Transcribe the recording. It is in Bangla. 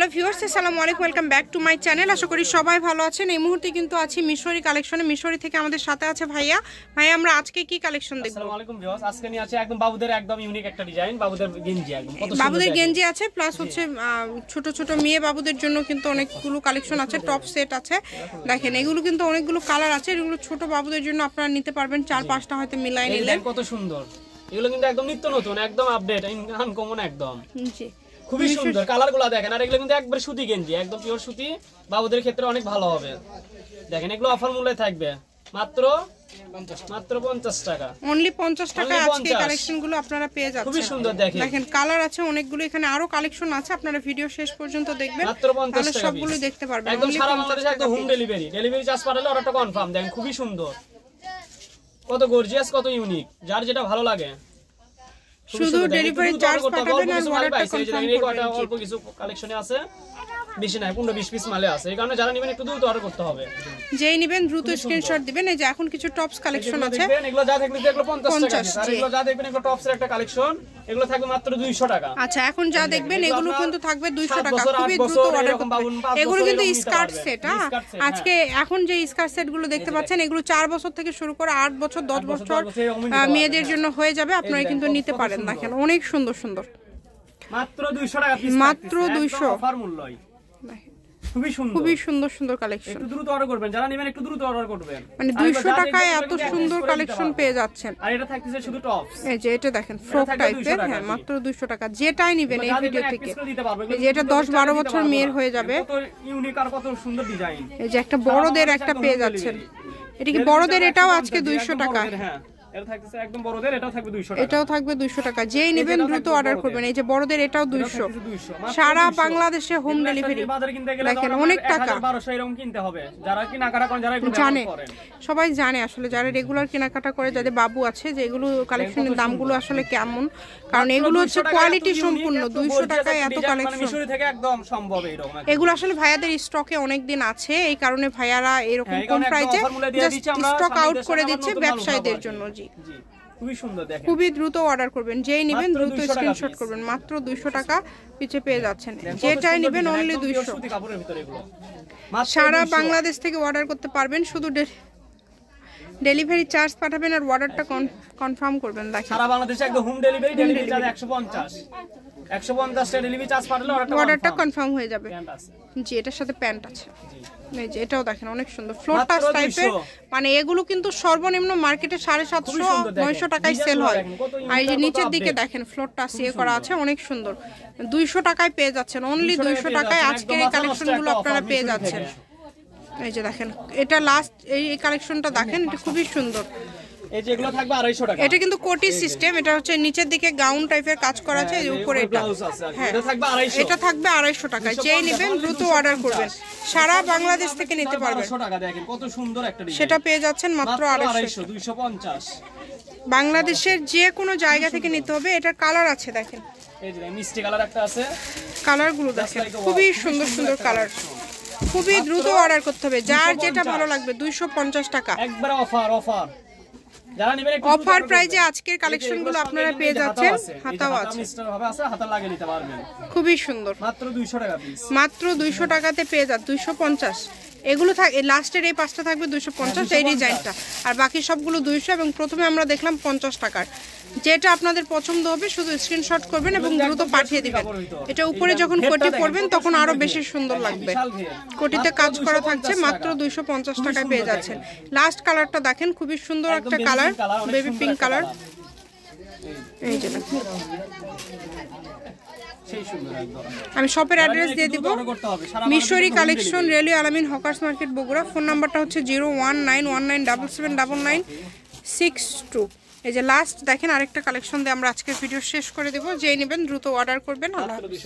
হ্যালো ভিউয়ার্স, আসসালামু আলাইকুম, welcome back to my channel. আশা করি সবাই ভালো আছেন। এই মুহূর্তে কিন্তু আছি মিশরি কালেকশনে। মিশরি থেকে আমাদের সাথে আছে ভাইয়া। ভাইয়া, আমরা আজকে কি কালেকশন দেখব? আসসালামু আলাইকুম ভিউয়ার্স, আজকে নিয়ে আছে একদম বাবুদের একদম ইউনিক একটা ডিজাইন, বাবুদের গেঞ্জি। একদম কত সুন্দর বাবুদের গেঞ্জি আছে, প্লাস হচ্ছে ছোট ছোট মেয়ে বাবুদের জন্য কিন্তু অনেকগুলো কালেকশন আছে, টপ সেট আছে। দেখেন, এগুলো কিন্তু অনেকগুলো কালার আছে। এগুলো ছোট বাবুদের জন্য আপনারা নিতে পারবেন, 4-5টা হয়তো মিলাই নিলেন। কত সুন্দর, এগুলো কিন্তু একদম নিত্য নতুন, একদম আপডেট, আনকমন একদম। জি, খুবই সুন্দর কালারগুলো দেখেন। আর এগুলো কিন্তু একবার সুতি গেঞ্জি, একদম পিওর সুতি, বাবুদের ক্ষেত্রে অনেক ভালো হবে। দেখেন, এগুলো অফার মূল্যে থাকবে মাত্র 50 টাকা, অনলি 50 টাকা। আজকে কালেকশনগুলো আপনারা পেয়ে যাচ্ছেন। খুবই সুন্দর দেখেন কালার আছে অনেকগুলো, এখানে আরো কালেকশন আছে। আপনারা ভিডিও শেষ পর্যন্ত দেখবেন, মাত্র 50 টাকা সবগুলো দেখতে পারবেন। একদম সারা বাংলাদেশে একদম হোম ডেলিভারি চার্জ পাঠালে অর্ডারটা কনফার্ম। দেখেন খুবই সুন্দর, কত গর্জিয়াস, কত ইউনিক, যার যেটা ভালো লাগে। শুধু ডেলিভারি চার্জ পাঠাবেন আর অর্ডারটা কনফার্ম করবেন। অল্প কিছু কালেকশনে আছে, বেশি নাই, 15-20 পিস মালে আছে। এই কারণে যারা নেবেন একটু দ্রুত অর্ডার করতে হবে। যেই নেবেন দ্রুত স্ক্রিনশট দিবেন। এই যে এখন কিছু টপস কালেকশন আছে, এগুলো যা দেখলে এগুলো 50 টাকা, আর এগুলো যা দেখবেন এগুলো টপসের একটা কালেকশন, এগুলো থাকবে মাত্র 200 টাকা। আচ্ছা, এখন যা দেখবেন এগুলো কিন্তু থাকবে 200 টাকা। খুবই দ্রুত অর্ডার করবেন। এগুলো কিন্তু স্কার্ট সেট। আজকে এখন যে স্কার্ট সেট গুলো দেখতে পাচ্ছেন, এগুলো 4 বছর থেকে শুরু করে 8 বছর 10 বছর মেয়েদের জন্য হয়ে যাবে। আপনারা কিন্তু নিতে পারেন। দেখেন অনেক সুন্দর সুন্দর, মাত্র 200 টাকা পিস, মাত্র 200 অফার মূল্যই। খুবই সুন্দর সুন্দর কালেকশন। একটু দ্রুত অর্ডার করবেন, যারা নেবেন একটু দ্রুত অর্ডার করবেন। মানে 200 টাকায় এত সুন্দর কালেকশন পেয়ে যাচ্ছেন। আর এটা থাকতেছে শুধু টপস। এই যে এটা দেখেন ফ্রক টাইপের, হ্যাঁ মাত্র 200 টাকা। যেটাই নেবেন এই ভিডিও থেকে, এই যে এটা 10-12 বছর মেয়ের হয়ে যাবে। কত ইউনিক আর কত সুন্দর ডিজাইন। এই যে একটা বড়দের একটা পেয়ে যাচ্ছেন। এটা কি বড়দের? এটাও আজকে 200 টাকা। হ্যাঁ, এটা থাকতেছে একদম বড়দের, এটাও থাকবে 200 টাকা। এটাও থাকবে 200 টাকা। যেই নেবেন দ্রুত অর্ডার করবেন। এই যে বড়দের এটাও 200, সারা বাংলাদেশে হোম ডেলিভারি। দেখেন অনেক টাকা, 1200 এরকম কিনতে হবে। যারা কেনাকাটা করেন, যারা এগুলো জানে, সবাই জানে আসলে, যারা রেগুলার কেনাকাটা করে, যাদের বাবু আছে, যে এগুলো কালেকশনের দামগুলো আসলে কেমন, কারণ এগুলো হচ্ছে কোয়ালিটি সম্পূর্ণ। 200 টাকায় এত কালেকশন মিশরি থেকে একদম সম্ভব এরকম। এগুলো আসলে ভাইয়াদের স্টকে অনেক দিন আছে, এই কারণে ভাইয়ারা এরকম কম প্রাইসে স্টক আউট করে দিচ্ছে ব্যবসায়ীদের জন্য। জি, খুবই সুন্দর দেখেন, খুবই দ্রুত অর্ডার করবেন। যেই নেবেন দ্রুত স্ক্রিনশট করবেন। মাত্র 200 টাকা পিছে পেয়ে যাচ্ছেন। যেটাই নেবেন অনলি 200। সারা বাংলাদেশ থেকে অর্ডার করতে পারবেন, শুধু ডেলিভারি চার্জ পাঠাবেন আর অর্ডারটা কনফার্ম করবেন। দেখেন সারা বাংলাদেশে একদম হোম ডেলিভারি চার্জ 150 টাকা ডেলিভারি চার্জ পাঠালে অর্ডারটা কনফার্ম হয়ে যাবে। জি, এটার সাথে প্যান্ট আছে। এই যে এটাও দেখেন অনেক সুন্দর ফ্লোর টাচ টাইপের। মানে এগুলো কিন্তু সর্বনিম্ন মার্কেটে 750-900 টাকায় সেল হয়। আর এই যে নিচের দিকে দেখেন ফ্লোর টাচ ইয়ে করা আছে, অনেক সুন্দর। 200 টাকায় পেয়ে যাচ্ছেন, অনলি 200 টাকায় আজকের এই কালেকশনগুলো আপনারা পেয়ে যাচ্ছেন। এই যে দেখেন, এটা লাস্ট এই কালেকশনটা দেখেন, এটা খুবই সুন্দর। এই যে এগুলো থাকবে 250 টাকা। এটা কিন্তু কোটি সিস্টেম, এটা হচ্ছে নিচের দিকে গাউন টাইপের কাজ করা আছে, এই উপরে এটা। হ্যাঁ, এটা থাকবে 250, এটা থাকবে 250 টাকায়। যেই নেবেন দ্রুত অর্ডার করবেন, সারা বাংলাদেশ থেকে নিতে পারবেন। 200 টাকা দেখেন কত সুন্দর একটা ডিজাইন, সেটা পেয়ে যাচ্ছেন মাত্র 250, 250। বাংলাদেশের যে কোনো জায়গা থেকে নিতে হবে। এটার কালার আছে দেখেন, এই যে মিষ্টি কালার একটা আছে, কালারগুলো দেখেন খুবই সুন্দর সুন্দর কালার। খুবই দ্রুত অর্ডার করতে হবে, যার যেটা ভালো লাগবে। 250 টাকা একবার অফার। যারা নেবেন একটু অফার প্রাইজে আজকের কালেকশনগুলো আপনারা পেয়ে যাচ্ছেন। হাতাও আছে, মিস্টার হবে আছে, হাতা লাগিয়ে নিতে পারবেন। খুবই সুন্দর, মাত্র 200 টাকা পিস। মাত্র 200 টাকাতে পেয়ে যান। 250 এগুলো থাকে, লাস্টের এই 5টা থাকবে 250 এই ডিজাইনটা, আর বাকি সবগুলো 200। এবং প্রথমে আমরা দেখলাম 50 টাকার। যেটা আপনাদের পছন্দ হবে শুধু স্ক্রিনশট করবেন এবং দ্রুত পাঠিয়ে দিবেন। এটা উপরে যখন কোটি পরবেন তখন আরো বেশি সুন্দর লাগবে। কোটিতে কাজ করা থাকছে, মাত্র 250 টাকায় পেয়ে যাচ্ছেন। লাস্ট কালারটা দেখেন, খুবই সুন্দর একটা কালার, বেবি পিঙ্ক কালার। এই যে আমি শপের অ্যাড্রেস দিয়ে দিব, মিশরি কালেকশন, রেলওয়ে আলামিন হকার্স মার্কেট, বগুড়া। ফোন নাম্বারটা হচ্ছে 01919777762। এই যে লাস্ট দেখেন আরেকটা কালেকশন দিয়ে আমরা আজকের ভিডিও শেষ করে দেবো। যেই নেবেন দ্রুত অর্ডার করবেন। আল্লাহ হাফেজ।